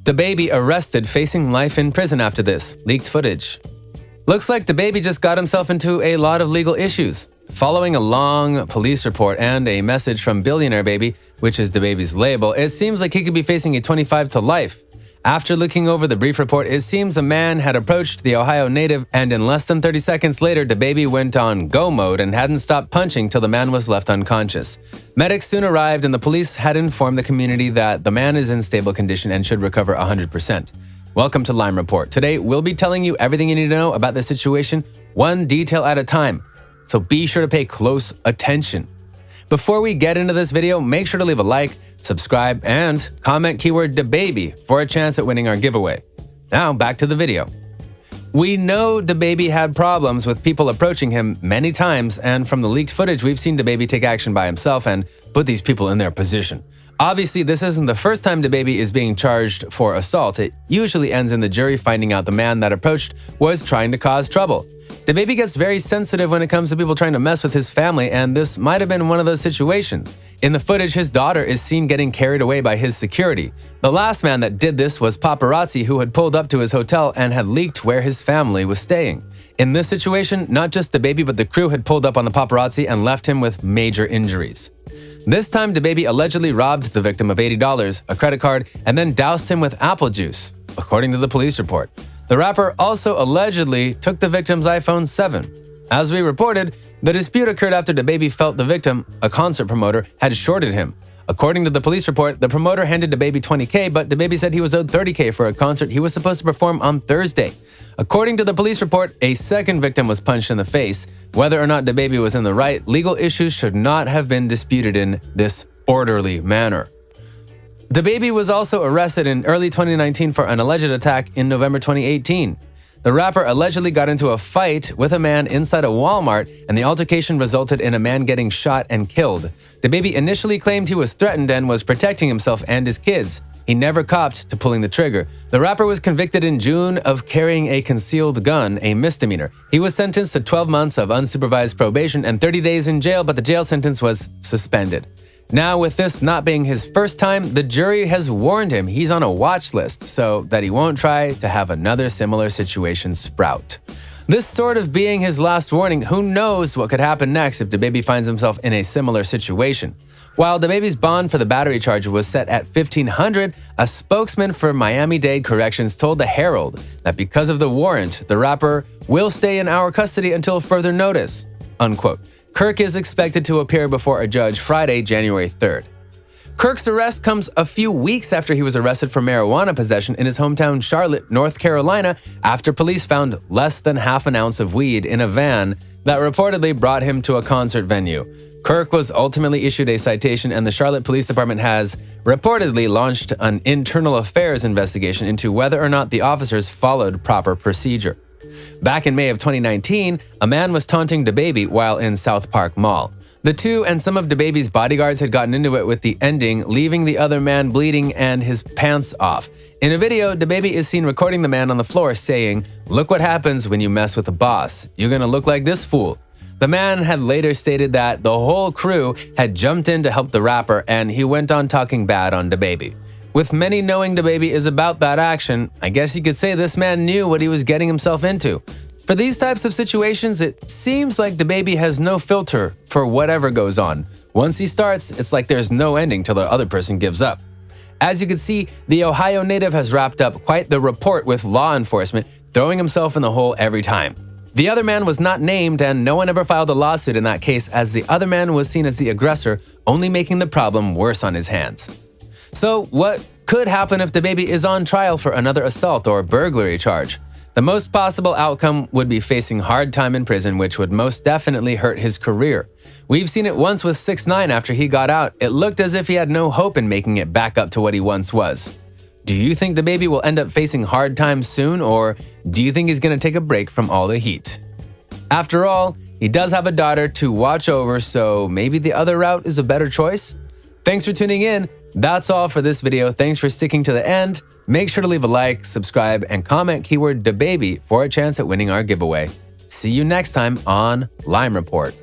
DABABY arrested facing life in prison after this. Leaked footage. Looks like DABABY just got himself into a lot of legal issues. Following a long police report and a message from Billionaire Baby, which is DABABY's label, it seems like he could be facing a 25 to life. After looking over the brief report, it seems a man had approached the Ohio native, and in less than 30 seconds later, DABABY went on go mode and hadn't stopped punching till the man was left unconscious. Medics soon arrived, and the police had informed the community that the man is in stable condition and should recover 100%. Welcome to Lime Report. Today, we'll be telling you everything you need to know about this situation, one detail at a time. So be sure to pay close attention. Before we get into this video, make sure to leave a like, subscribe, and comment keyword DABABY for a chance at winning our giveaway. Now, back to the video. We know DABABY had problems with people approaching him many times, and from the leaked footage, we've seen DABABY take action by himself and put these people in their position. Obviously, this isn't the first time DABABY is being charged for assault. It usually ends in the jury finding out the man that approached was trying to cause trouble. DABABY gets very sensitive when it comes to people trying to mess with his family, and this might have been one of those situations. In the footage, his daughter is seen getting carried away by his security. The last man that did this was paparazzi who had pulled up to his hotel and had leaked where his family was staying. In this situation, not just DABABY but the crew had pulled up on the paparazzi and left him with major injuries. This time, DABABY allegedly robbed the victim of $80, a credit card, and then doused him with apple juice, according to the police report. The rapper also allegedly took the victim's iPhone 7. As we reported, the dispute occurred after DABABY felt the victim, a concert promoter, had shorted him. According to the police report, the promoter handed DABABY $20K, but DABABY said he was owed $30K for a concert he was supposed to perform on Thursday. According to the police report, a second victim was punched in the face. Whether or not DABABY was in the right, legal issues should not have been disputed in this orderly manner. DABABY was also arrested in early 2019 for an alleged attack in November 2018. The rapper allegedly got into a fight with a man inside a Walmart, and the altercation resulted in a man getting shot and killed. DABABY initially claimed he was threatened and was protecting himself and his kids. He never copped to pulling the trigger. The rapper was convicted in June of carrying a concealed gun, a misdemeanor. He was sentenced to 12 months of unsupervised probation and 30 days in jail, but the jail sentence was suspended. Now, with this not being his first time, the jury has warned him he's on a watch list so that he won't try to have another similar situation sprout. This sort of being his last warning, who knows what could happen next if DABABY finds himself in a similar situation. While DABABY's bond for the battery charge was set at $1,500, a spokesman for Miami-Dade Corrections told the Herald that because of the warrant, the rapper will stay in our custody until further notice, unquote. Kirk is expected to appear before a judge Friday, January 3rd. Kirk's arrest comes a few weeks after he was arrested for marijuana possession in his hometown Charlotte, North Carolina, after police found less than half an ounce of weed in a van that reportedly brought him to a concert venue. Kirk was ultimately issued a citation, and the Charlotte Police Department has reportedly launched an internal affairs investigation into whether or not the officers followed proper procedure. Back in May of 2019, a man was taunting DABABY while in South Park Mall. The two and some of DABABY's bodyguards had gotten into it, with the ending leaving the other man bleeding and his pants off. In a video, DABABY is seen recording the man on the floor saying, "Look what happens when you mess with the boss. You're gonna look like this fool." The man had later stated that the whole crew had jumped in to help the rapper, and he went on talking bad on DABABY. With many knowing DABABY is about that action, I guess you could say this man knew what he was getting himself into. For these types of situations, it seems like DABABY has no filter for whatever goes on. Once he starts, it's like there's no ending till the other person gives up. As you can see, the Ohio native has wrapped up quite the report with law enforcement, throwing himself in the hole every time. The other man was not named, and no one ever filed a lawsuit in that case, as the other man was seen as the aggressor, only making the problem worse on his hands. So what could happen if DABABY is on trial for another assault or burglary charge? The most possible outcome would be facing hard time in prison, which would most definitely hurt his career. We've seen it once with 6ix9ine after he got out. It looked as if he had no hope in making it back up to what he once was. Do you think DABABY will end up facing hard times soon, or do you think he's going to take a break from all the heat? After all, he does have a daughter to watch over, so maybe the other route is a better choice? Thanks for tuning in. That's all for this video. Thanks for sticking to the end. Make sure to leave a like, subscribe, and comment keyword DABABY for a chance at winning our giveaway. See you next time on Lime Report.